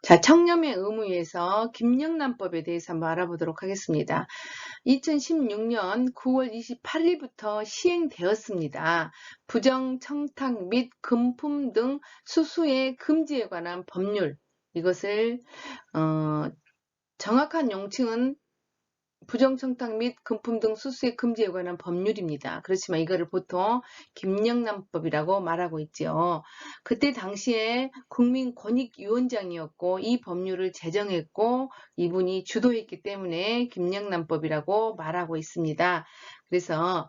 자, 청렴의 의무에서 김영란법에 대해서 한번 알아보도록 하겠습니다. 2016년 9월 28일부터 시행되었습니다. 부정청탁 및 금품 등 수수의 금지에 관한 법률, 이것을 정확한 용칭은 부정청탁 및 금품 등 수수의 금지에 관한 법률입니다. 그렇지만 이거를 보통 김영란법이라고 말하고 있죠. 그때 당시에 국민권익위원장이었고 이 법률을 제정했고 이분이 주도했기 때문에 김영란법이라고 말하고 있습니다. 그래서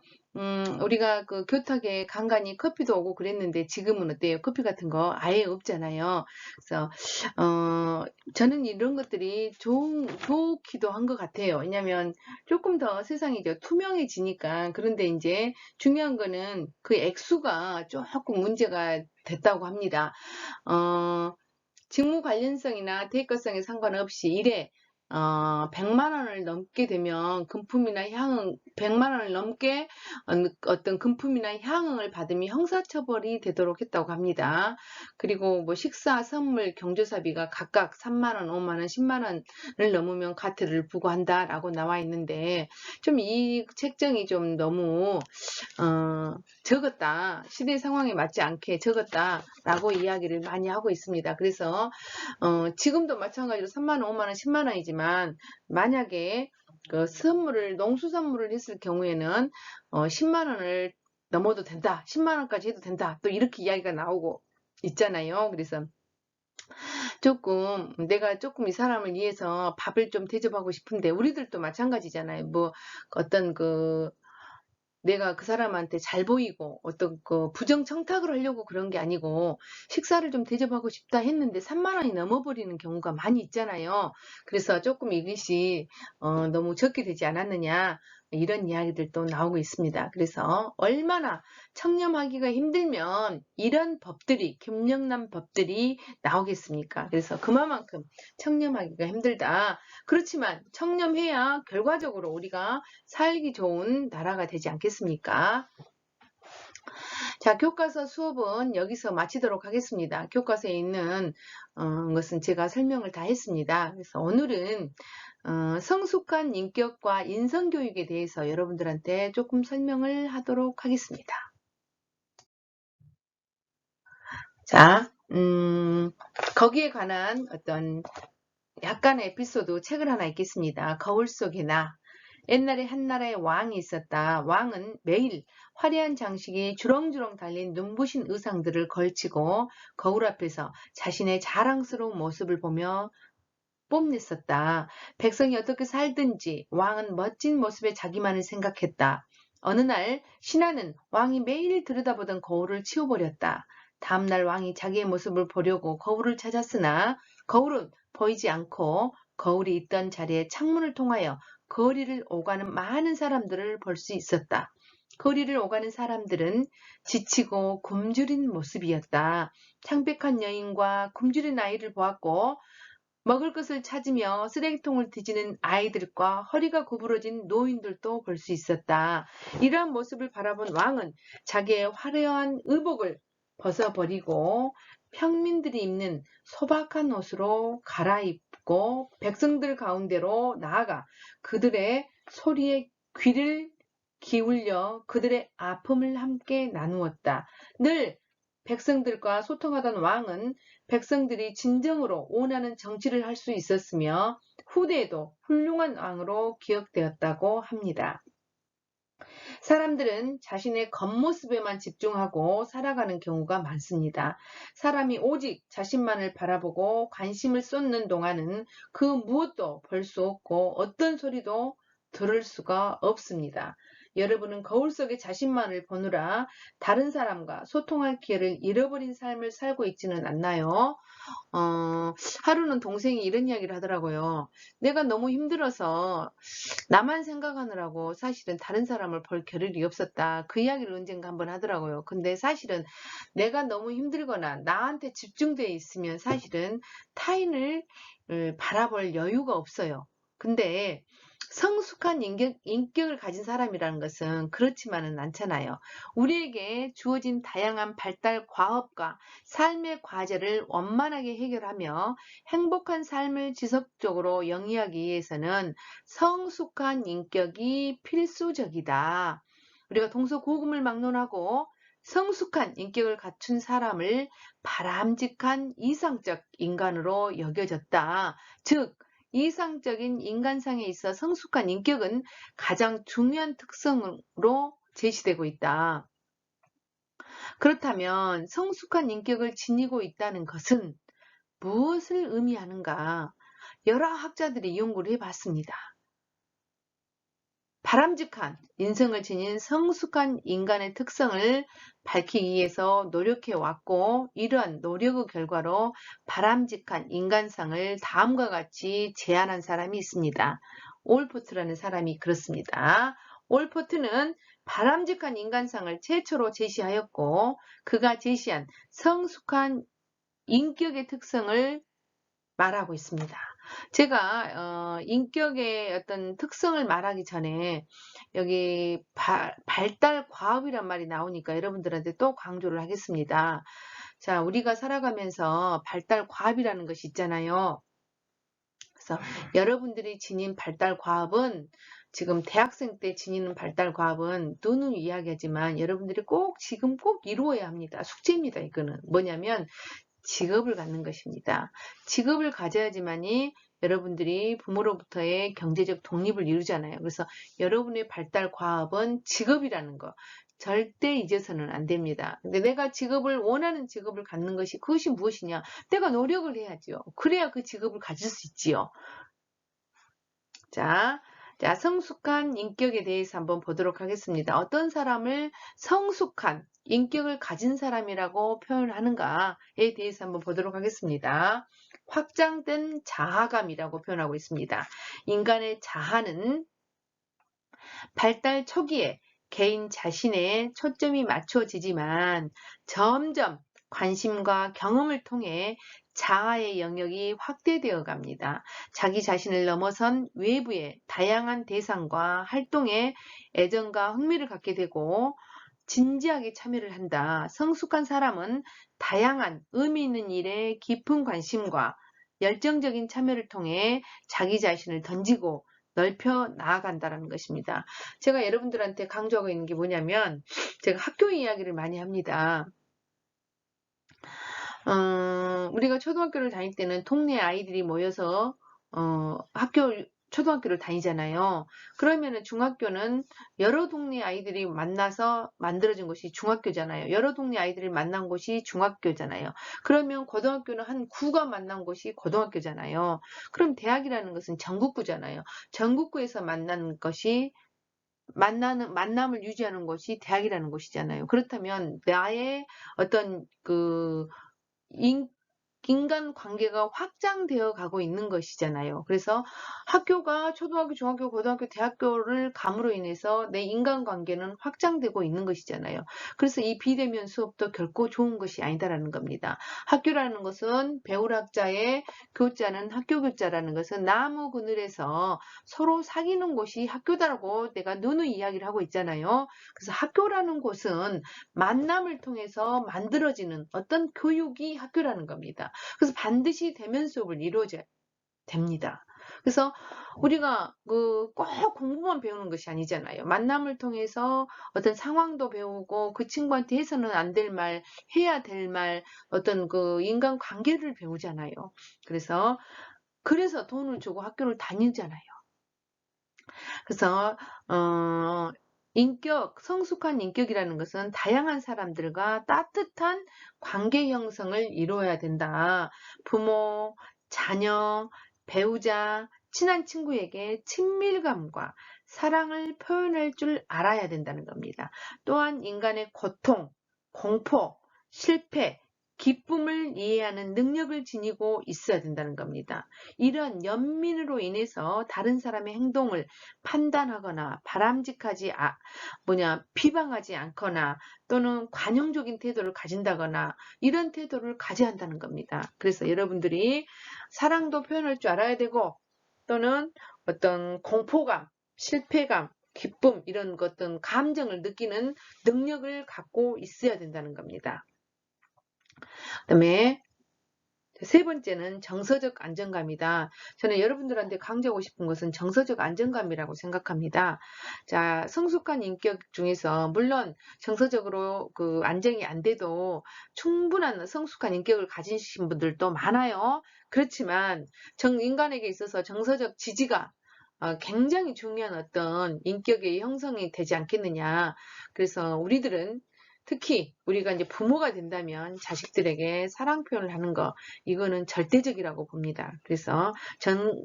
우리가 그 교탁에 간간히 커피도 오고 그랬는데 지금은 어때요? 커피 같은 거 아예 없잖아요. 그래서 저는 이런 것들이 좋기도 한 것 같아요. 왜냐면 조금 더 세상이 이제 투명해지니까. 그런데 이제 중요한 거는 그 액수가 조금 문제가 됐다고 합니다. 직무 관련성이나 대가성에 상관없이 100만 원을 넘게 되면 금품이나 향응, 100만 원을 넘게 어떤 금품이나 향응을 받으면 형사처벌이 되도록 했다고 합니다. 그리고 뭐 식사, 선물, 경조사비가 각각 3만 원, 5만 원, 10만 원을 넘으면 과태료를 부과한다라고 나와 있는데 좀 이 책정이 좀 너무 적었다. 시대 상황에 맞지 않게 적었다라고 이야기를 많이 하고 있습니다. 그래서 지금도 마찬가지로 3만 원, 5만 원, 10만 원이지만 만약에 그 농수산물을 했을 경우에는 10만 원을 넘어도 된다. 10만 원까지 해도 된다. 또 이렇게 이야기가 나오고 있잖아요. 그래서 내가 조금 이 사람을 위해서 밥을 좀 대접하고 싶은데 우리들도 마찬가지잖아요. 뭐 어떤 내가 그 사람한테 잘 보이고 어떤 부정 청탁을 하려고 그런 게 아니고 식사를 좀 대접하고 싶다 했는데 3만 원이 넘어버리는 경우가 많이 있잖아요. 그래서 조금 이것이 너무 적게 되지 않았느냐 이런 이야기들도 나오고 있습니다. 그래서 얼마나 청렴하기가 힘들면 이런 법들이 김영란 법들이 나오겠습니까? 그래서 그만큼 청렴하기가 힘들다. 그렇지만 청렴해야 결과적으로 우리가 살기 좋은 나라가 되지 않겠습니까? 자, 교과서 수업은 여기서 마치도록 하겠습니다. 교과서에 있는 것은 제가 설명을 다 했습니다. 그래서 오늘은 성숙한 인격과 인성교육에 대해서 여러분들한테 조금 설명을 하도록 하겠습니다. 자, 거기에 관한 어떤 약간의 에피소드 책을 하나 읽겠습니다. 거울 속의 나. 옛날에 한 나라에 왕이 있었다. 왕은 매일 화려한 장식이 주렁주렁 달린 눈부신 의상들을 걸치고 거울 앞에서 자신의 자랑스러운 모습을 보며 뽐냈었다. 백성이 어떻게 살든지 왕은 멋진 모습에 자기만을 생각했다. 어느 날 신하는 왕이 매일 들여다보던 거울을 치워버렸다. 다음날 왕이 자기의 모습을 보려고 거울을 찾았으나 거울은 보이지 않고 거울이 있던 자리에 창문을 통하여 거리를 오가는 많은 사람들을 볼 수 있었다. 거리를 오가는 사람들은 지치고 굶주린 모습이었다. 창백한 여인과 굶주린 아이를 보았고 먹을 것을 찾으며 쓰레기통을 뒤지는 아이들과 허리가 구부러진 노인들도 볼 수 있었다. 이러한 모습을 바라본 왕은 자기의 화려한 의복을 벗어버리고 평민들이 입는 소박한 옷으로 갈아입고 백성들 가운데로 나아가 그들의 소리에 귀를 기울여 그들의 아픔을 함께 나누었다. 늘 백성들과 소통하던 왕은 백성들이 진정으로 원하는 정치를 할 수 있었으며 후대에도 훌륭한 왕으로 기억되었다고 합니다. 사람들은 자신의 겉모습에만 집중하고 살아가는 경우가 많습니다. 사람이 오직 자신만을 바라보고 관심을 쏟는 동안은 그 무엇도 볼 수 없고 어떤 소리도 들을 수가 없습니다. 여러분은 거울 속에 자신만을 보느라 다른 사람과 소통할 기회를 잃어버린 삶을 살고 있지는 않나요? 하루는 동생이 이런 이야기를 하더라고요. 내가 너무 힘들어서 나만 생각하느라고 사실은 다른 사람을 볼 겨를이 없었다. 그 이야기를 언젠가 한번 하더라고요. 근데 사실은 내가 너무 힘들거나 나한테 집중되어 있으면 사실은 타인을 바라볼 여유가 없어요. 근데 성숙한 인격을 가진 사람이라는 것은 그렇지만은 않잖아요. 우리에게 주어진 다양한 발달 과업과 삶의 과제를 원만하게 해결하며 행복한 삶을 지속적으로 영위하기 위해서는 성숙한 인격이 필수적이다. 우리가 동서고금을 막론하고 성숙한 인격을 갖춘 사람을 바람직한 이상적 인간으로 여겨졌다. 즉, 이상적인 인간상에 있어 성숙한 인격은 가장 중요한 특성으로 제시되고 있다. 그렇다면 성숙한 인격을 지니고 있다는 것은 무엇을 의미하는가? 여러 학자들이 연구를 해봤습니다. 바람직한 인성을 지닌 성숙한 인간의 특성을 밝히기 위해서 노력해왔고, 이러한 노력의 결과로 바람직한 인간상을 다음과 같이 제안한 사람이 있습니다. 올포트라는 사람이 그렇습니다. 올포트는 바람직한 인간상을 최초로 제시하였고, 그가 제시한 성숙한 인격의 특성을 말하고 있습니다. 제가 인격의 어떤 특성을 말하기 전에 여기 발달 과업이란 말이 나오니까 여러분들한테 또 강조를 하겠습니다. 자, 우리가 살아가면서 발달 과업이라는 것이 있잖아요. 그래서 여러분들이 지닌 발달 과업은, 지금 대학생 때 지니는 발달 과업은 누누이 이야기하지만 여러분들이 지금 꼭 이루어야 합니다. 숙제입니다. 이거는 뭐냐면 직업을 갖는 것입니다. 직업을 가져야지만이 여러분들이 부모로부터의 경제적 독립을 이루잖아요. 그래서 여러분의 발달 과업은 직업이라는 거 절대 잊어서는 안 됩니다. 근데 내가 원하는 직업을 갖는 것이, 그것이 무엇이냐? 내가 노력을 해야죠. 그래야 그 직업을 가질 수 있지요. 자, 성숙한 인격에 대해서 한번 보도록 하겠습니다. 어떤 사람을 성숙한 인격을 가진 사람이라고 표현하는가에 대해서 한번 보도록 하겠습니다. 확장된 자아감이라고 표현하고 있습니다. 인간의 자아는 발달 초기에 개인 자신에 초점이 맞춰지지만 점점 관심과 경험을 통해 자아의 영역이 확대되어 갑니다. 자기 자신을 넘어선 외부의 다양한 대상과 활동에 애정과 흥미를 갖게 되고 진지하게 참여를 한다. 성숙한 사람은 다양한 의미 있는 일에 깊은 관심과 열정적인 참여를 통해 자기 자신을 던지고 넓혀 나아간다는 것입니다. 제가 여러분들한테 강조하고 있는 게 뭐냐면, 제가 학교 이야기를 많이 합니다. 우리가 초등학교를 다닐 때는 동네 아이들이 모여서 초등학교를 다니잖아요. 그러면은 중학교는 여러 동네 아이들이 만나서 만들어진 곳이 중학교잖아요. 여러 동네 아이들이 만난 곳이 중학교잖아요. 그러면 고등학교는 한 구가 만난 곳이 고등학교잖아요. 그럼 대학이라는 것은 전국구잖아요. 전국구에서 만난 것이 만남을 유지하는 곳이 대학이라는 곳이잖아요. 그렇다면 나의 어떤 인간 관계가 확장되어 가고 있는 것이잖아요. 그래서 학교가 초등학교, 중학교, 고등학교, 대학교를 감으로 인해서 내 인간 관계는 확장되고 있는 것이잖아요. 그래서 이 비대면 수업도 결코 좋은 것이 아니다라는 겁니다. 학교라는 것은 배울 학자의 교자는, 학교 교자라는 것은 나무 그늘에서 서로 사귀는 곳이 학교다라고 내가 누누이 이야기를 하고 있잖아요. 그래서 학교라는 곳은 만남을 통해서 만들어지는 어떤 교육이 학교라는 겁니다. 그래서 반드시 대면 수업을 이루어져야 됩니다. 그래서 우리가 꼭 공부만 배우는 것이 아니잖아요. 만남을 통해서 어떤 상황도 배우고, 그 친구한테 해서는 안 될 말, 해야 될 말, 어떤 인간 관계를 배우잖아요. 그래서 돈을 주고 학교를 다니잖아요. 그래서 성숙한 인격이라는 것은 다양한 사람들과 따뜻한 관계 형성을 이루어야 된다. 부모, 자녀, 배우자, 친한 친구에게 친밀감과 사랑을 표현할 줄 알아야 된다는 겁니다. 또한 인간의 고통, 공포, 실패, 기쁨을 이해하는 능력을 지니고 있어야 된다는 겁니다. 이런 연민으로 인해서 다른 사람의 행동을 판단하거나 비방하지 않거나 또는 관용적인 태도를 가진다거나 이런 태도를 가져야 한다는 겁니다. 그래서 여러분들이 사랑도 표현할 줄 알아야 되고, 또는 어떤 공포감, 실패감, 기쁨 이런 어떤 감정을 느끼는 능력을 갖고 있어야 된다는 겁니다. 그다음에 세 번째는 정서적 안정감이다. 저는 여러분들한테 강조하고 싶은 것은 정서적 안정감이라고 생각합니다. 자, 성숙한 인격 중에서 물론 정서적으로 그 안정이 안 돼도 충분한 성숙한 인격을 가지신 분들도 많아요. 그렇지만 인간에게 있어서 정서적 지지가 굉장히 중요한 어떤 인격의 형성이 되지 않겠느냐. 그래서 우리들은 특히 우리가 이제 부모가 된다면 자식들에게 사랑 표현을 하는 거, 이거는 절대적이라고 봅니다. 그래서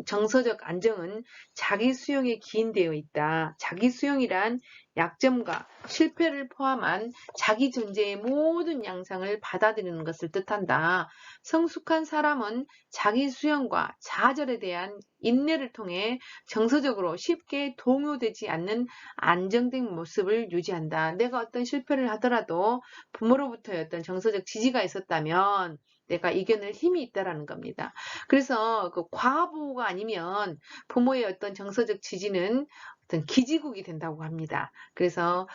정서적 안정은 자기 수용에 기인되어 있다. 자기 수용이란 약점과 실패를 포함한 자기 존재의 모든 양상을 받아들이는 것을 뜻한다. 성숙한 사람은 자기 수용과 좌절에 대한 인내를 통해 정서적으로 쉽게 동요되지 않는 안정된 모습을 유지한다. 내가 어떤 실패를 하더라도 부모로부터의 어떤 정서적 지지가 있었다면 내가 이겨낼 힘이 있다라는 겁니다. 그래서 그 과보호가 아니면 부모의 어떤 정서적 지지는 어떤 기지국이 된다고 합니다. 그래서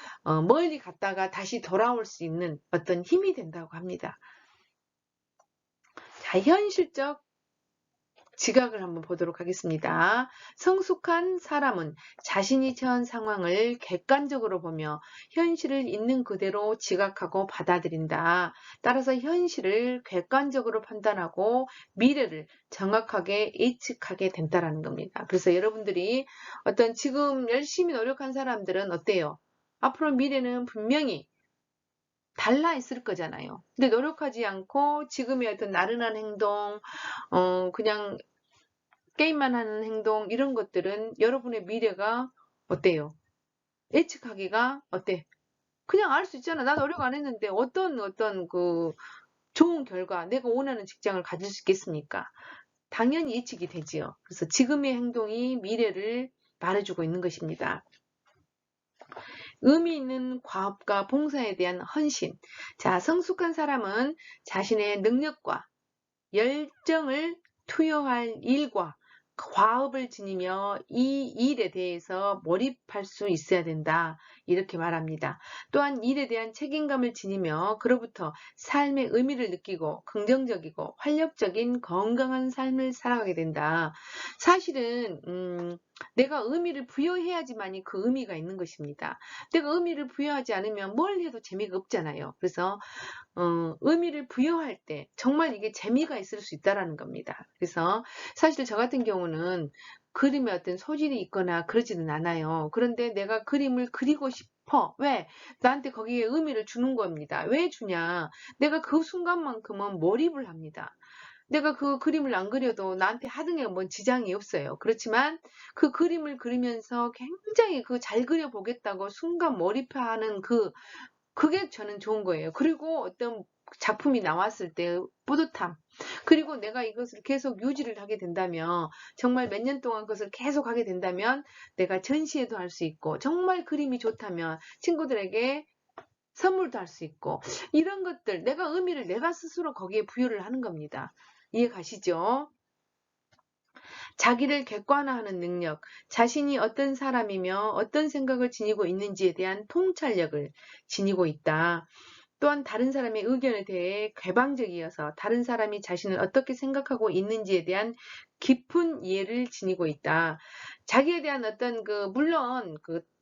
멀리 갔다가 다시 돌아올 수 있는 어떤 힘이 된다고 합니다. 자, 현실적 지각을 한번 보도록 하겠습니다. 성숙한 사람은 자신이 처한 상황을 객관적으로 보며 현실을 있는 그대로 지각하고 받아들인다. 따라서 현실을 객관적으로 판단하고 미래를 정확하게 예측하게 된다는 겁니다. 그래서 여러분들이 어떤 지금 열심히 노력한 사람들은 어때요? 앞으로 미래는 분명히 달라 있을 거잖아요. 근데 노력하지 않고 지금의 어떤 나른한 행동, 그냥 게임만 하는 행동 이런 것들은 여러분의 미래가 어때요? 예측하기가 어때? 그냥 알 수 있잖아. 나 노력 안 했는데 어떤 그 좋은 결과, 내가 원하는 직장을 가질 수 있겠습니까? 당연히 예측이 되지요. 그래서 지금의 행동이 미래를 말해주고 있는 것입니다. 의미 있는 과업과 봉사에 대한 헌신. 자, 성숙한 사람은 자신의 능력과 열정을 투여할 일과 과업을 지니며 이 일에 대해서 몰입할 수 있어야 된다. 이렇게 말합니다. 또한 일에 대한 책임감을 지니며 그로부터 삶의 의미를 느끼고 긍정적이고 활력적인 건강한 삶을 살아가게 된다. 사실은 내가 의미를 부여해야지만이 그 의미가 있는 것입니다. 내가 의미를 부여하지 않으면 뭘 해도 재미가 없잖아요. 그래서 의미를 부여할 때 정말 이게 재미가 있을 수 있다라는 겁니다. 그래서 사실 저 같은 경우는 그림에 어떤 소질이 있거나 그러지는 않아요. 그런데 내가 그림을 그리고 싶어. 왜? 나한테 거기에 의미를 주는 겁니다. 왜 주냐? 내가 그 순간만큼은 몰입을 합니다. 내가 그 그림을 안 그려도 나한테 하등에 뭔 지장이 없어요. 그렇지만 그 그림을 그리면서 굉장히 그 잘 그려보겠다고 순간 몰입하는 그게 저는 좋은 거예요. 그리고 어떤 작품이 나왔을 때 뿌듯함. 그리고 내가 이것을 계속 유지를 하게 된다면, 정말 몇 년 동안 그것을 계속 하게 된다면, 내가 전시회도 할 수 있고, 정말 그림이 좋다면 친구들에게 선물도 할 수 있고, 이런 것들, 내가 의미를 내가 스스로 거기에 부여를 하는 겁니다. 이해 가시죠? 자기를 객관화하는 능력, 자신이 어떤 사람이며 어떤 생각을 지니고 있는지에 대한 통찰력을 지니고 있다. 또한 다른 사람의 의견에 대해 개방적이어서 다른 사람이 자신을 어떻게 생각하고 있는지에 대한 깊은 이해를 지니고 있다. 자기에 대한 어떤 물론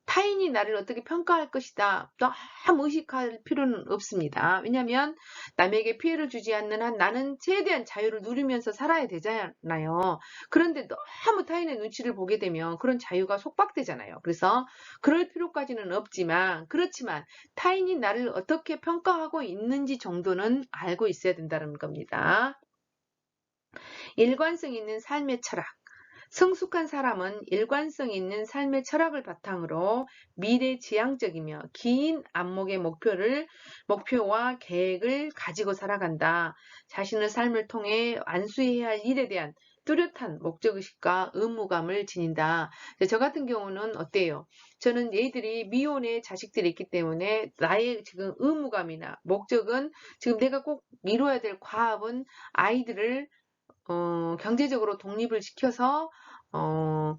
타인이 나를 어떻게 평가할 것이다. 너무 의식할 필요는 없습니다. 왜냐하면 남에게 피해를 주지 않는 한 나는 최대한 자유를 누리면서 살아야 되잖아요. 그런데 너무 타인의 눈치를 보게 되면 그런 자유가 속박되잖아요. 그래서 그럴 필요까지는 없지만, 그렇지만 타인이 나를 어떻게 평가하고 있는지 정도는 알고 있어야 된다는 겁니다. 일관성 있는 삶의 철학. 성숙한 사람은 일관성 있는 삶의 철학을 바탕으로 미래지향적이며 긴 안목의 목표와 계획을 가지고 살아간다. 자신의 삶을 통해 완수해야 할 일에 대한 뚜렷한 목적의식과 의무감을 지닌다. 저 같은 경우는 어때요? 저는 얘들이 미혼의 자식들이 있기 때문에 나의 지금 의무감이나 목적은 지금 내가 꼭 이루어야 될 과업은 아이들을 경제적으로 독립을 시켜서 어,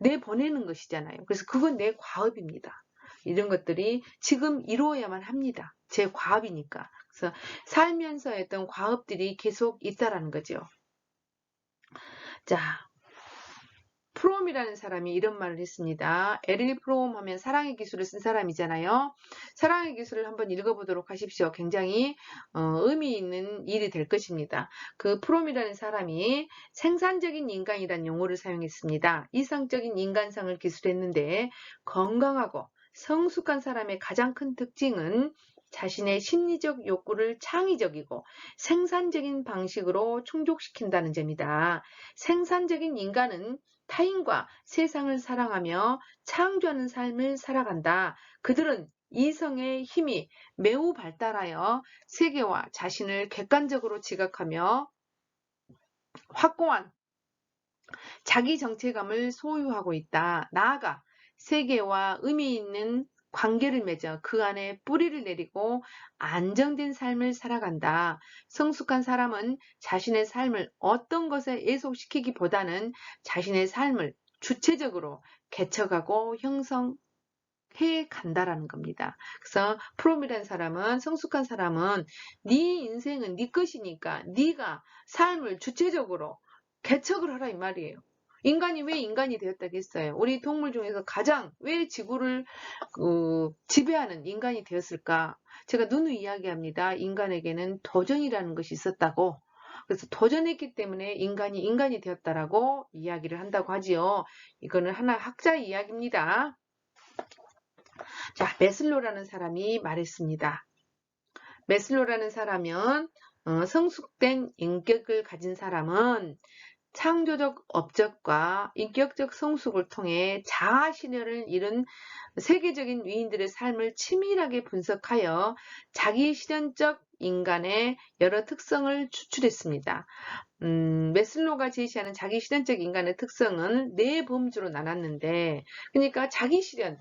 내보내는 것이잖아요. 그래서 그건 내 과업입니다. 이런 것들이 지금 이루어야만 합니다. 제 과업이니까. 그래서 살면서 했던 과업들이 계속 있다라는 거죠. 자, 프롬이라는 사람이 이런 말을 했습니다. 에릴 프롬 하면 사랑의 기술을 쓴 사람이잖아요. 사랑의 기술을 한번 읽어보도록 하십시오. 굉장히 의미 있는 일이 될 것입니다. 그 프롬이라는 사람이 생산적인 인간이란 용어를 사용했습니다. 이상적인 인간상을 기술했는데 건강하고 성숙한 사람의 가장 큰 특징은 자신의 심리적 욕구를 창의적이고 생산적인 방식으로 충족시킨다는 점이다. 생산적인 인간은 타인과 세상을 사랑하며 창조하는 삶을 살아간다. 그들은 이성의 힘이 매우 발달하여 세계와 자신을 객관적으로 지각하며 확고한 자기 정체감을 소유하고 있다. 나아가 세계와 의미 있는 관계를 맺어 그 안에 뿌리를 내리고 안정된 삶을 살아간다. 성숙한 사람은 자신의 삶을 어떤 것에 예속시키기보다는 자신의 삶을 주체적으로 개척하고 형성해 간다라는 겁니다. 그래서 프롬이라는 사람은, 성숙한 사람은 네 인생은 네 것이니까 네가 삶을 주체적으로 개척을 하라 이 말이에요. 인간이 왜 인간이 되었다겠어요? 우리 동물 중에서 가장 왜 지구를 지배하는 인간이 되었을까? 제가 누누이 이야기합니다. 인간에게는 도전이라는 것이 있었다고. 그래서 도전했기 때문에 인간이 되었다라고 이야기를 한다고 하지요. 이거는 하나 학자 이야기입니다. 자, 메슬로라는 사람이 말했습니다. 메슬로라는 사람은 성숙된 인격을 가진 사람은 창조적 업적과 인격적 성숙을 통해 자아 실현을 이룬 세계적인 위인들의 삶을 치밀하게 분석하여 자기 실현적 인간의 여러 특성을 추출했습니다. 메슬로가 제시하는 자기 실현적 인간의 특성은 네 범주로 나눴는데, 그러니까 자기 실현,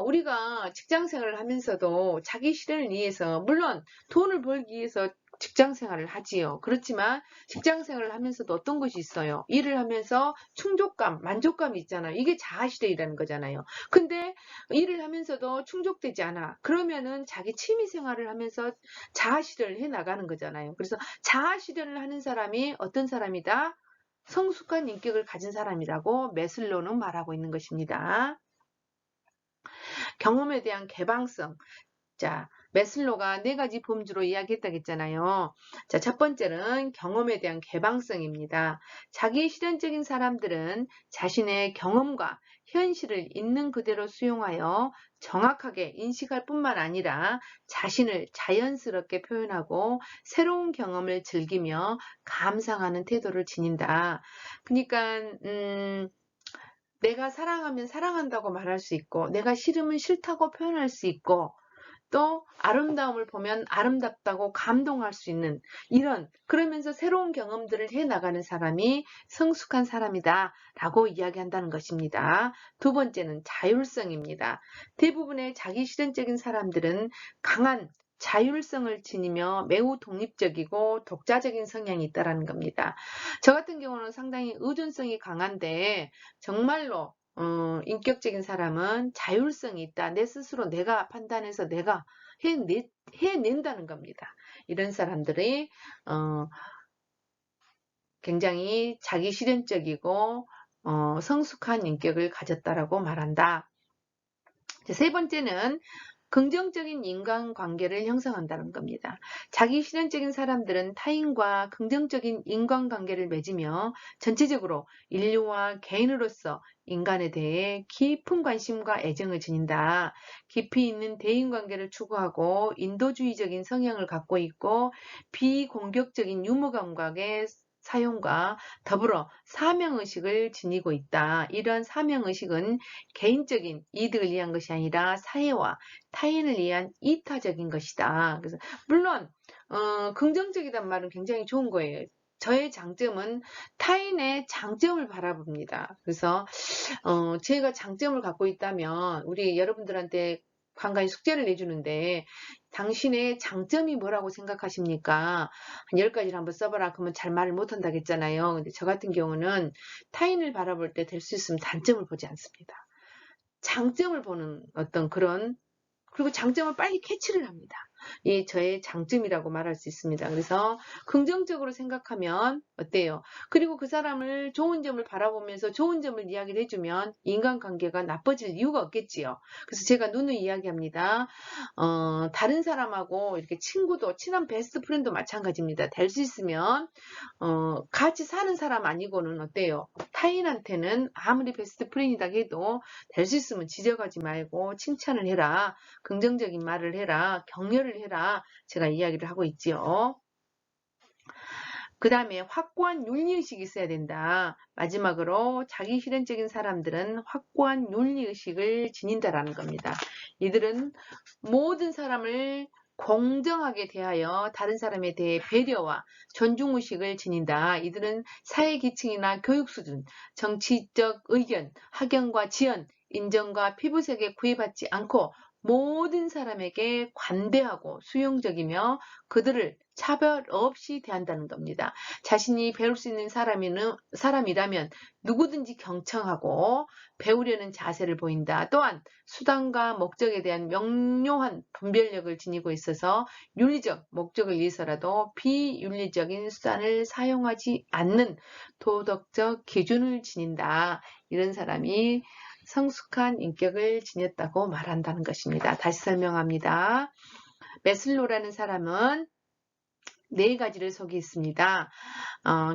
우리가 직장 생활을 하면서도 자기 실현을 위해서, 물론 돈을 벌기 위해서 직장 생활을 하지요. 그렇지만 직장 생활을 하면서도 어떤 것이 있어요? 일을 하면서 충족감, 만족감이 있잖아요. 이게 자아실현이라는 거잖아요. 근데 일을 하면서도 충족되지 않아. 그러면은 자기 취미 생활을 하면서 자아실현을 해 나가는 거잖아요. 그래서 자아실현을 하는 사람이 어떤 사람이다? 성숙한 인격을 가진 사람이라고 메슬로는 말하고 있는 것입니다. 경험에 대한 개방성. 자, 메슬로가 네 가지 범주로 이야기했다고 했잖아요. 자, 첫 번째는 경험에 대한 개방성입니다. 자기 실현적인 사람들은 자신의 경험과 현실을 있는 그대로 수용하여 정확하게 인식할 뿐만 아니라 자신을 자연스럽게 표현하고 새로운 경험을 즐기며 감상하는 태도를 지닌다. 그러니까 내가 사랑하면 사랑한다고 말할 수 있고, 내가 싫으면 싫다고 표현할 수 있고, 또 아름다움을 보면 아름답다고 감동할 수 있는 그러면서 새로운 경험들을 해나가는 사람이 성숙한 사람이다 라고 이야기한다는 것입니다. 두 번째는 자율성입니다. 대부분의 자기 실현적인 사람들은 강한 자율성을 지니며 매우 독립적이고 독자적인 성향이 있다는 겁니다. 저 같은 경우는 상당히 의존성이 강한데 정말로 인격적인 사람은 자율성이 있다. 내 스스로 내가 판단해서 내가 해낸다는 겁니다. 이런 사람들이 굉장히 자기 실현적이고 성숙한 인격을 가졌다라고 말한다. 세 번째는 긍정적인 인간관계를 형성한다는 겁니다. 자기 실현적인 사람들은 타인과 긍정적인 인간관계를 맺으며 전체적으로 인류와 개인으로서 인간에 대해 깊은 관심과 애정을 지닌다. 깊이 있는 대인관계를 추구하고 인도주의적인 성향을 갖고 있고 비공격적인 유머 감각의 사용과 더불어 사명의식을 지니고 있다. 이런 사명의식은 개인적인 이득을 위한 것이 아니라 사회와 타인을 위한 이타적인 것이다. 그래서 물론 긍정적이란 말은 굉장히 좋은 거예요. 저의 장점은 타인의 장점을 바라봅니다. 그래서 제가 장점을 갖고 있다면 우리 여러분들한테 간간히 숙제를 내주는데 당신의 장점이 뭐라고 생각하십니까? 한 10가지를 한번 써봐라. 그러면 잘 말을 못한다고 했잖아요. 근데 저 같은 경우는 타인을 바라볼 때 될 수 있으면 단점을 보지 않습니다. 장점을 보는 어떤 그런, 그리고 장점을 빨리 캐치를 합니다. 이 저의 장점이라고 말할 수 있습니다. 그래서 긍정적으로 생각하면 어때요? 그리고 그 사람을 좋은 점을 바라보면서 좋은 점을 이야기를 해주면 인간관계가 나빠질 이유가 없겠지요. 그래서 제가 누누이 이야기합니다. 다른 사람하고 이렇게 친구도 친한 베스트 프렌드 마찬가지입니다. 될 수 있으면 같이 사는 사람 아니고는 어때요? 타인한테는 아무리 베스트 프렌이다 해도 될 수 있으면 지적하지 말고 칭찬을 해라. 긍정적인 말을 해라. 격려를 해라. 제가 이야기를 하고 있지요. 그 다음에 확고한 윤리의식이 있어야 된다. 마지막으로 자기 실현적인 사람들은 확고한 윤리의식을 지닌다라는 겁니다. 이들은 모든 사람을 공정하게 대하여 다른 사람에 대해 배려와 존중의식을 지닌다. 이들은 사회계층이나 교육수준, 정치적 의견, 학연과 지연, 인정과 피부색에 구애받지 않고 모든 사람에게 관대하고 수용적이며 그들을 차별 없이 대한다는 겁니다. 자신이 배울 수 있는 사람이라면 누구든지 경청하고 배우려는 자세를 보인다. 또한 수단과 목적에 대한 명료한 분별력을 지니고 있어서 윤리적 목적을 위해서라도 비윤리적인 수단을 사용하지 않는 도덕적 기준을 지닌다. 이런 사람이 성숙한 인격을 지녔다고 말한다는 것입니다. 다시 설명합니다. 메슬로라는 사람은 4가지를 소개했습니다.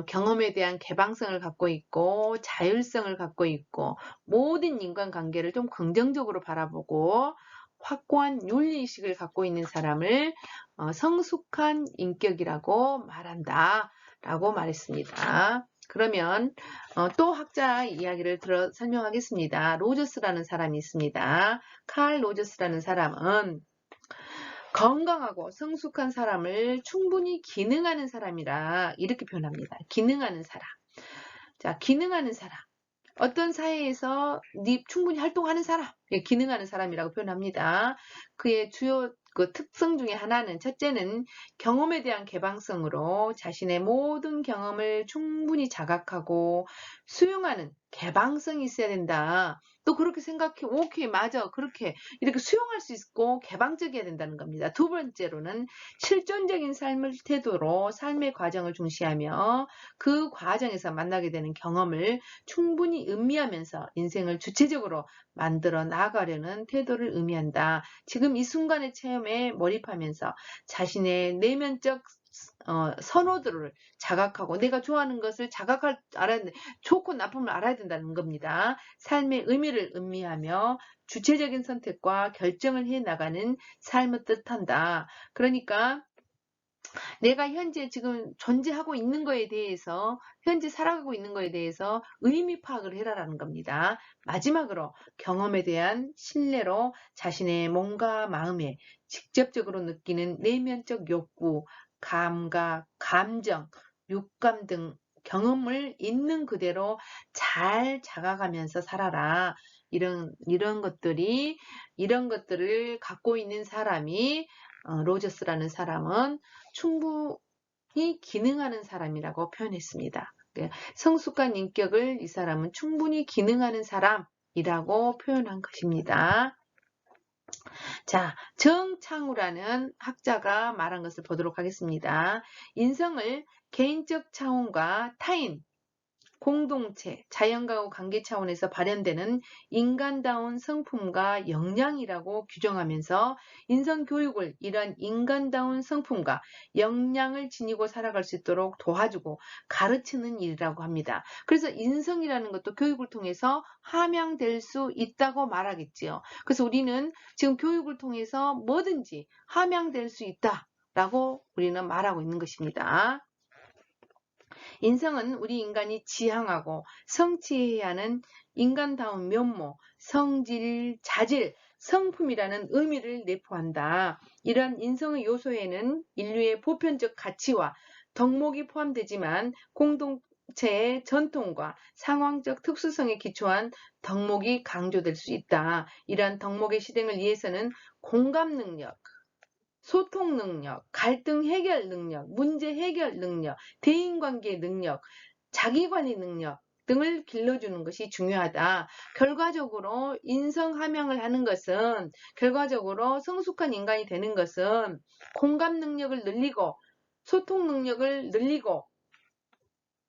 경험에 대한 개방성을 갖고 있고 자율성을 갖고 있고 모든 인간관계를 좀 긍정적으로 바라보고 확고한 윤리의식을 갖고 있는 사람을 성숙한 인격이라고 말한다 라고 말했습니다. 그러면 또 학자 이야기를 설명하겠습니다. 로저스라는 사람이 있습니다. 칼 로저스라는 사람은 건강하고 성숙한 사람을 충분히 기능하는 사람이라 이렇게 표현합니다. 기능하는 사람. 자, 기능하는 사람. 어떤 사회에서 충분히 활동하는 사람, 기능하는 사람이라고 표현합니다. 그의 주요 특성 중에 하나는 첫째는 경험에 대한 개방성으로 자신의 모든 경험을 충분히 자각하고 수용하는 개방성이 있어야 된다. 또 그렇게 생각해. 오케이, 맞아. 그렇게 이렇게 수용할 수 있고 개방적이어야 된다는 겁니다. 두 번째로는 실존적인 삶의 태도로 삶의 과정을 중시하며 그 과정에서 만나게 되는 경험을 충분히 음미하면서 인생을 주체적으로 만들어 나가려는 태도를 의미한다. 지금 이 순간의 체험에 몰입하면서 자신의 내면적 선호들을 자각하고 내가 좋아하는 것을 알아야 된다. 좋고 나쁨을 알아야 된다는 겁니다. 삶의 의미를 음미하며 주체적인 선택과 결정을 해나가는 삶을 뜻한다. 그러니까 내가 현재 지금 존재하고 있는 거에 대해서, 현재 살아가고 있는 거에 대해서 의미 파악을 해라라는 겁니다. 마지막으로 경험에 대한 신뢰로 자신의 몸과 마음에 직접적으로 느끼는 내면적 욕구, 감각, 감정, 육감 등 경험을 있는 그대로 잘 자각하면서 살아라. 이런 것들을 갖고 있는 사람이 로저스라는 사람은 충분히 기능하는 사람이라고 표현했습니다. 성숙한 인격을 이 사람은 충분히 기능하는 사람이라고 표현한 것입니다. 자, 정창우라는 학자가 말한 것을 보도록 하겠습니다. 인성을 개인적 차원과 타인, 공동체, 자연과의 관계 차원에서 발현되는 인간다운 성품과 역량이라고 규정하면서 인성교육을 이러한 인간다운 성품과 역량을 지니고 살아갈 수 있도록 도와주고 가르치는 일이라고 합니다. 그래서 인성이라는 것도 교육을 통해서 함양될 수 있다고 말하겠지요. 그래서 우리는 지금 교육을 통해서 뭐든지 함양될 수 있다라고 우리는 말하고 있는 것입니다. 인성은 우리 인간이 지향하고 성취해야 하는 인간다운 면모, 성질, 자질, 성품이라는 의미를 내포한다. 이런 인성의 요소에는 인류의 보편적 가치와 덕목이 포함되지만 공동체의 전통과 상황적 특수성에 기초한 덕목이 강조될 수 있다. 이러한 덕목의 실행을 위해서는 공감 능력, 소통 능력, 갈등 해결 능력, 문제 해결 능력, 대인관계 능력, 자기관리 능력 등을 길러주는 것이 중요하다. 결과적으로 인성함양을 하는 것은, 결과적으로 성숙한 인간이 되는 것은 공감 능력을 늘리고 소통 능력을 늘리고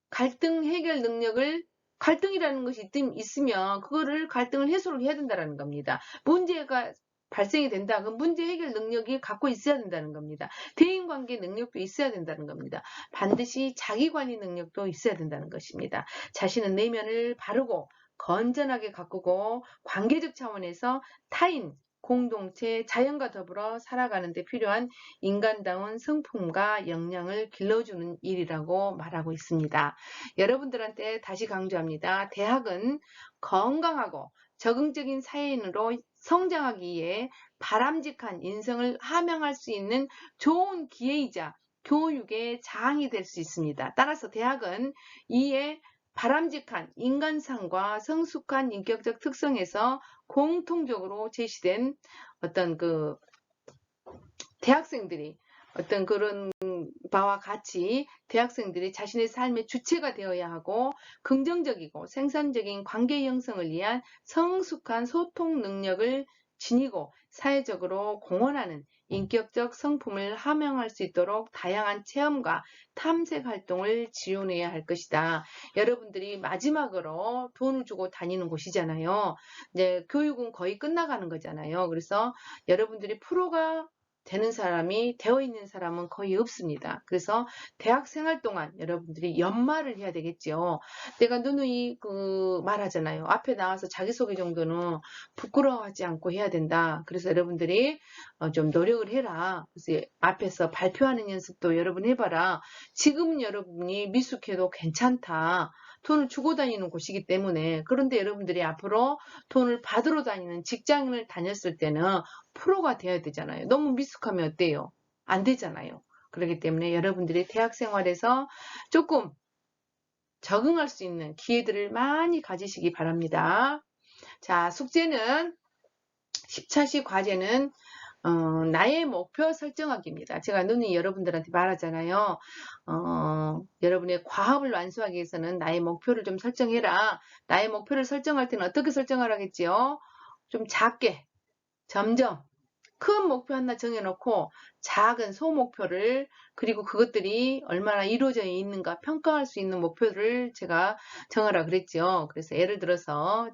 갈등 해결 능력을, 갈등이라는 것이 있으면 그거를 갈등을 해소를 해야 된다는 겁니다. 문제가 발생이 된다. 그럼 문제 해결 능력이 갖고 있어야 된다는 겁니다. 대인관계 능력도 있어야 된다는 겁니다. 반드시 자기관리 능력도 있어야 된다는 것입니다. 자신의 내면을 바르고 건전하게 가꾸고 관계적 차원에서 타인, 공동체, 자연과 더불어 살아가는 데 필요한 인간다운 성품과 역량을 길러주는 일이라고 말하고 있습니다. 여러분들한테 다시 강조합니다. 대학은 건강하고 적응적인 사회인으로 성장하기 위해 바람직한 인성을 함양할 수 있는 좋은 기회이자 교육의 장이 될 수 있습니다. 따라서 대학은 이에 바람직한 인간상과 성숙한 인격적 특성에서 공통적으로 제시된 어떤 대학생들이 어떤 그런 바와 같이 대학생들이 자신의 삶의 주체가 되어야 하고 긍정적이고 생산적인 관계 형성을 위한 성숙한 소통 능력을 지니고 사회적으로 공헌하는 인격적 성품을 함양할 수 있도록 다양한 체험과 탐색 활동을 지원해야 할 것이다. 여러분들이 마지막으로 돈을 주고 다니는 곳이잖아요. 이제 교육은 거의 끝나가는 거잖아요. 그래서 여러분들이 프로가 되는 사람이, 되어 있는 사람은 거의 없습니다. 그래서 대학 생활 동안 여러분들이 연말을 해야 되겠죠. 내가 누누이 말하잖아요. 앞에 나와서 자기소개 정도는 부끄러워하지 않고 해야 된다. 그래서 여러분들이 좀 노력을 해라. 그래서 앞에서 발표하는 연습도 여러분 해봐라. 지금은 여러분이 미숙해도 괜찮다. 돈을 주고 다니는 곳이기 때문에. 그런데 여러분들이 앞으로 돈을 받으러 다니는 직장을 다녔을 때는 프로가 돼야 되잖아요. 너무 미숙하면 어때요? 안 되잖아요. 그렇기 때문에 여러분들이 대학 생활에서 조금 적응할 수 있는 기회들을 많이 가지시기 바랍니다. 자, 숙제는 10차시 과제는 나의 목표 설정하기입니다. 제가 누누이 여러분들한테 말하잖아요. 여러분의 과업을 완수하기 위해서는 나의 목표를 좀 설정해라. 나의 목표를 설정할 때는 어떻게 설정하라겠지요? 좀 작게, 점점 큰 목표 하나 정해놓고 작은 소목표를, 그리고 그것들이 얼마나 이루어져 있는가 평가할 수 있는 목표를 제가 정하라 그랬죠. 그래서 예를 들어서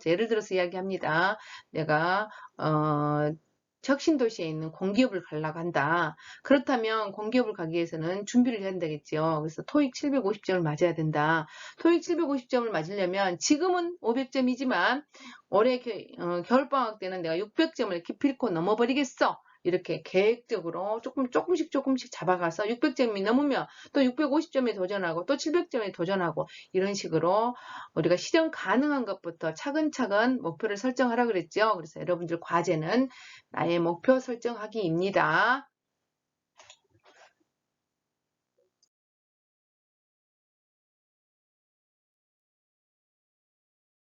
이야기합니다. 내가 혁신도시에 있는 공기업을 가려고 한다. 그렇다면 공기업을 가기 위해서는 준비를 해야 된다겠죠. 그래서 토익 750점을 맞아야 된다. 토익 750점을 맞으려면 지금은 500점이지만 올해 겨울방학 때는 내가 600점을 기필코 넘어버리겠어. 이렇게 계획적으로 조금씩 잡아가서 600점이 넘으면 또 650점에 도전하고 또 700점에 도전하고, 이런 식으로 우리가 실현 가능한 것부터 차근차근 목표를 설정하라 그랬죠. 그래서 여러분들 과제는 나의 목표 설정하기입니다.